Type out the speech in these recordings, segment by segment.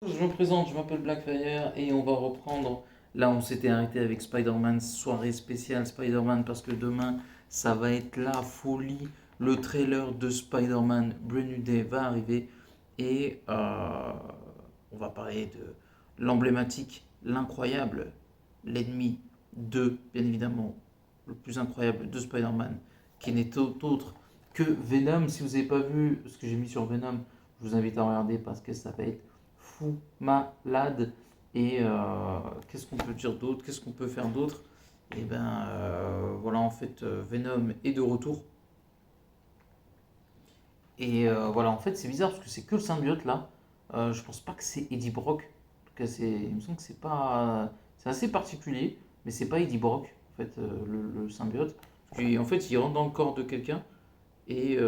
Je me présente, je m'appelle Blackfire et on va reprendre. Là, on s'était arrêté avec Spider-Man, soirée spéciale Spider-Man, parce que demain, ça va être la folie. Le trailer de Spider-Man Brand New Day va arriver et on va parler de l'emblématique, l'incroyable, l'ennemi de, bien évidemment, le plus incroyable de Spider-Man, qui n'est autre que Venom. Si vous n'avez pas vu ce que j'ai mis sur Venom, je vous invite à regarder parce que ça va être fou malade. Et qu'est-ce qu'on peut dire d'autre? Qu'est-ce qu'on peut faire d'autre? Et ben voilà, en fait, Venom est de retour. Et voilà, en fait, c'est bizarre parce que c'est que le symbiote là. Je pense pas que c'est Eddie Brock. En tout cas, il me semble que c'est pas. C'est assez particulier, mais c'est pas Eddie Brock, en fait, le symbiote. Puis en fait, il rentre dans le corps de quelqu'un et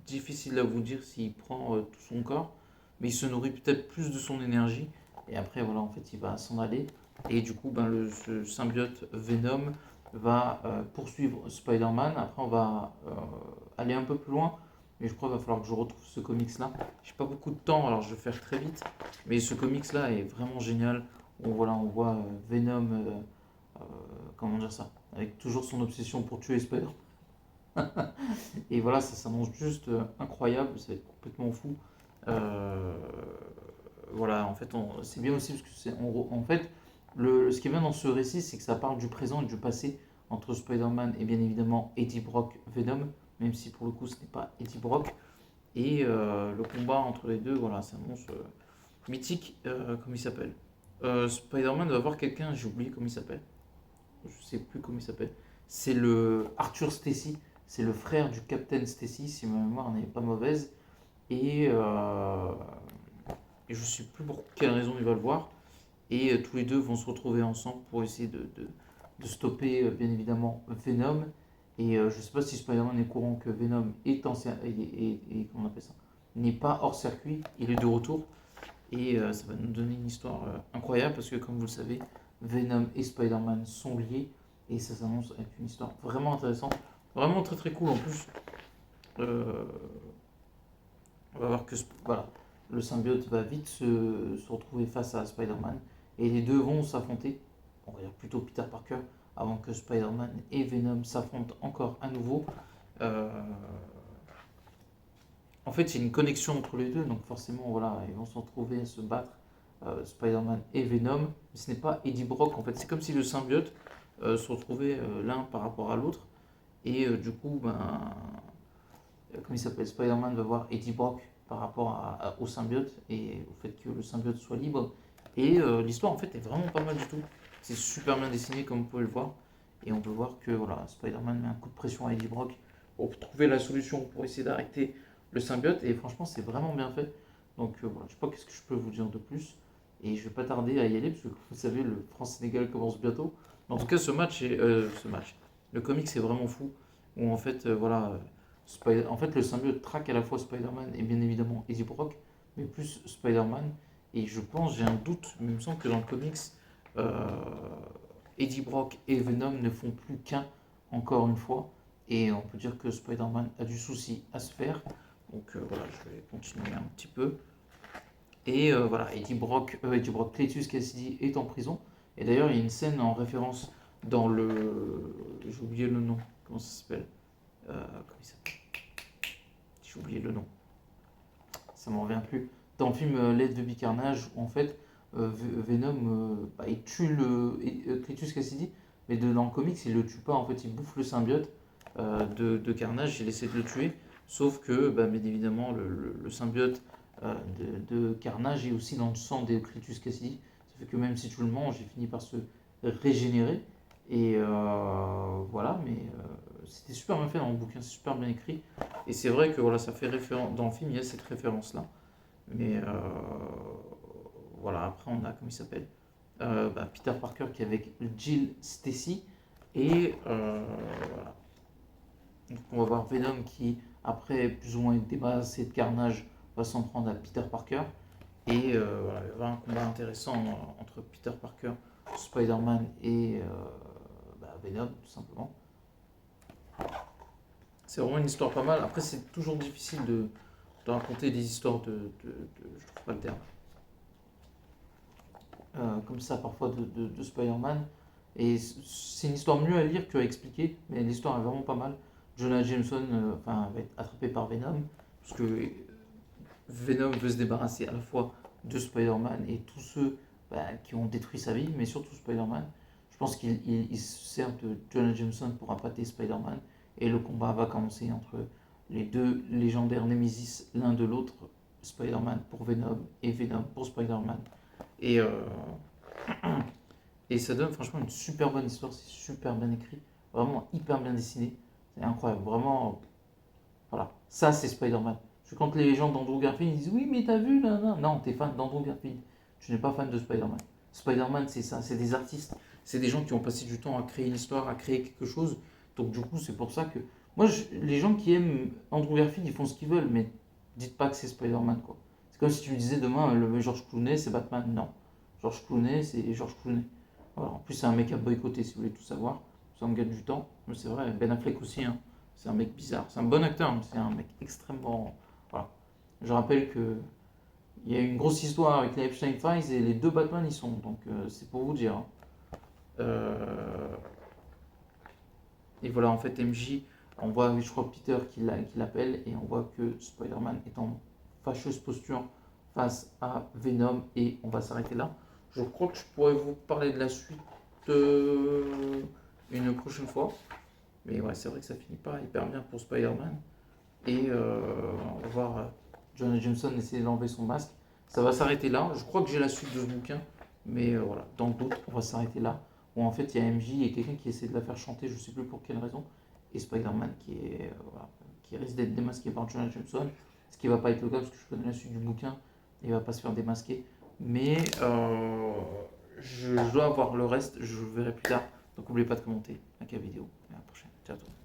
difficile à vous dire s'il prend tout son corps, mais il se nourrit peut-être plus de son énergie. Et après, voilà, en fait, il va s'en aller. Et du coup, ben, ce symbiote Venom va poursuivre Spider-Man. Après, on va aller un peu plus loin. Mais je crois qu'il va falloir que je retrouve ce comics-là. J'ai pas beaucoup de temps, alors je vais faire très vite. Mais ce comics-là est vraiment génial. Voilà, on voit Venom, euh, comment dire ça, avec toujours son obsession pour tuer Spider. Et voilà, ça s'annonce juste incroyable, ça va être complètement fou. Euh, voilà, en fait, c'est bien aussi parce que en fait, ce qui est bien dans ce récit, c'est que ça parle du présent et du passé entre Spider-Man et bien évidemment Eddie Brock Venom, même si pour le coup ce n'est pas Eddie Brock. Et le combat entre les deux, voilà, ça annonce mythique, comme il s'appelle. Spider-Man va voir quelqu'un, j'ai oublié comment il s'appelle. Je sais plus comment il s'appelle. C'est le Arthur Stacy, c'est le frère du Captain Stacy, si ma mémoire n'est pas mauvaise. Et, euh, et je sais plus pour quelle raison il va le voir. Et tous les deux vont se retrouver ensemble pour essayer de stopper, bien évidemment, Venom. Et je sais pas si Spider-Man est courant que Venom comment on appelle ça, n'est pas hors circuit, il est de retour. Et ça va nous donner une histoire incroyable parce que, comme vous le savez, Venom et Spider-Man sont liés et ça s'annonce avec une histoire vraiment intéressante, vraiment très très cool en plus. Euh, on va voir que voilà, le symbiote va vite se retrouver face à Spider-Man et les deux vont s'affronter. On va dire plutôt Peter Parker avant que Spider-Man et Venom s'affrontent encore à nouveau. Euh, En fait, il y a une connexion entre les deux, donc forcément, voilà, ils vont se retrouver à se battre, Spider-Man et Venom. Mais ce n'est pas Eddie Brock, en fait, c'est comme si le symbiote se retrouvait l'un par rapport à l'autre. Et du coup, ben, comme il s'appelle, Spider-Man va voir Eddie Brock par rapport au symbiote et au fait que le symbiote soit libre. Et l'histoire, en fait, est vraiment pas mal du tout. C'est super bien dessiné, comme vous pouvez le voir. Et on peut voir que voilà, Spider-Man met un coup de pression à Eddie Brock pour trouver la solution pour essayer d'arrêter le symbiote. Et franchement, c'est vraiment bien fait. Donc voilà, je sais pas qu'est-ce que je peux vous dire de plus. Et je vais pas tarder à y aller parce que vous savez, le France-Sénégal commence bientôt. En tout cas, le comic c'est vraiment fou. Où en fait, voilà, en fait, le symbiote traque à la fois Spider-Man et bien évidemment Eddie Brock, mais plus Spider-Man. Et je pense, j'ai un doute, mais il me semble que dans le comics, euh, Eddie Brock et Venom ne font plus qu'un, encore une fois. Et on peut dire que Spider-Man a du souci à se faire. Donc voilà, je vais continuer un petit peu. Et voilà, Eddie Brock, Cletus Cassidy est en prison. Et d'ailleurs, il y a une scène en référence dans le. J'ai oublié le nom. Comment ça s'appelle? Comment il s'appelle? J'ai oublié le nom. Ça m'en revient plus. Dans le film Let the Be Carnage, où en fait, Venom, bah, il tue Cletus Cassidy, mais dans le comics, il le tue pas. En fait, il bouffe le symbiote de Carnage, il essaie de le tuer. Sauf que, bah, bien évidemment, le symbiote de Carnage est aussi dans le sang de Cletus Cassidy. Ça fait que même si tu le manges, il finit par se régénérer. Et voilà, mais c'était super bien fait dans le bouquin, c'est super bien écrit. Et c'est vrai que voilà, ça fait référence. Dans le film, il y a cette référence-là. Mais voilà, après, on a, comment il s'appelle, bah, Peter Parker qui est avec Jill Stacy. Et voilà. Donc, on va voir Venom qui, après plus ou moins une débarrassé de Carnage, va s'en prendre à Peter Parker. Et voilà, il va y avoir un combat intéressant entre Peter Parker, Spider-Man et bah, Venom, tout simplement. C'est vraiment une histoire pas mal. Après, c'est toujours difficile de raconter des histoires je trouve pas le terme, comme ça parfois de Spider-Man. Et c'est une histoire mieux à lire qu'à expliquer, mais l'histoire est vraiment pas mal. Jonah Jameson va être attrapé par Venom, parce que Venom veut se débarrasser à la fois de Spider-Man et tous ceux qui ont détruit sa vie, mais surtout Spider-Man. Je pense qu'il se sert de Jonah Jameson pour appâter Spider-Man, et le combat va commencer entre les deux légendaires Nemesis, l'un de l'autre, Spider-Man pour Venom et Venom pour Spider-Man. Et, et ça donne franchement une super bonne histoire, c'est super bien écrit, vraiment hyper bien dessiné, c'est incroyable, vraiment, voilà, ça c'est Spider-Man. Parce que quand les gens d'Andrew Garfield ils disent oui mais t'as vu là, là. Non, t'es fan d'Andrew Garfield, tu n'es pas fan de Spider-Man. Spider-Man c'est ça, c'est des artistes, c'est des gens qui ont passé du temps à créer une histoire, à créer quelque chose, donc du coup c'est pour ça que, les gens qui aiment Andrew Garfield ils font ce qu'ils veulent, mais dites pas que c'est Spider-Man quoi. C'est comme si tu me disais demain le George Clooney c'est Batman, non. George Clooney c'est George Clooney. Voilà. En plus, c'est un mec à boycotter si vous voulez tout savoir. Ça me gagne du temps. Mais c'est vrai, Ben Affleck aussi, hein. C'est un mec bizarre. C'est un bon acteur, mais c'est un mec extrêmement. Voilà. Je rappelle que il y a eu une grosse histoire avec les Epstein Files et les deux Batman y sont. Donc c'est pour vous dire, hein. Euh, Et voilà, en fait, MJ, on voit, je crois, Peter qui l'appelle et on voit que Spider-Man est en fâcheuse posture face à Venom et on va s'arrêter là. Je crois que je pourrais vous parler de la suite une prochaine fois. Mais ouais, c'est vrai que ça finit pas hyper bien pour Spider-Man. Et on va voir Jonah Jameson essayer d'enlever son masque. Ça va s'arrêter là. Je crois que j'ai la suite de ce bouquin. Mais voilà, dans le doute, on va s'arrêter là. Où en fait, il y a MJ et quelqu'un qui essaie de la faire chanter, je sais plus pour quelle raison. Et Spider-Man voilà, qui risque d'être démasqué par Jonah Jameson. Ce qui va pas être le cas parce que je connais la suite du bouquin. Et il va pas se faire démasquer. Mais je dois avoir le reste, je verrai plus tard. Donc n'oubliez pas de commenter, like la vidéo. Et à la prochaine. Ciao à tous.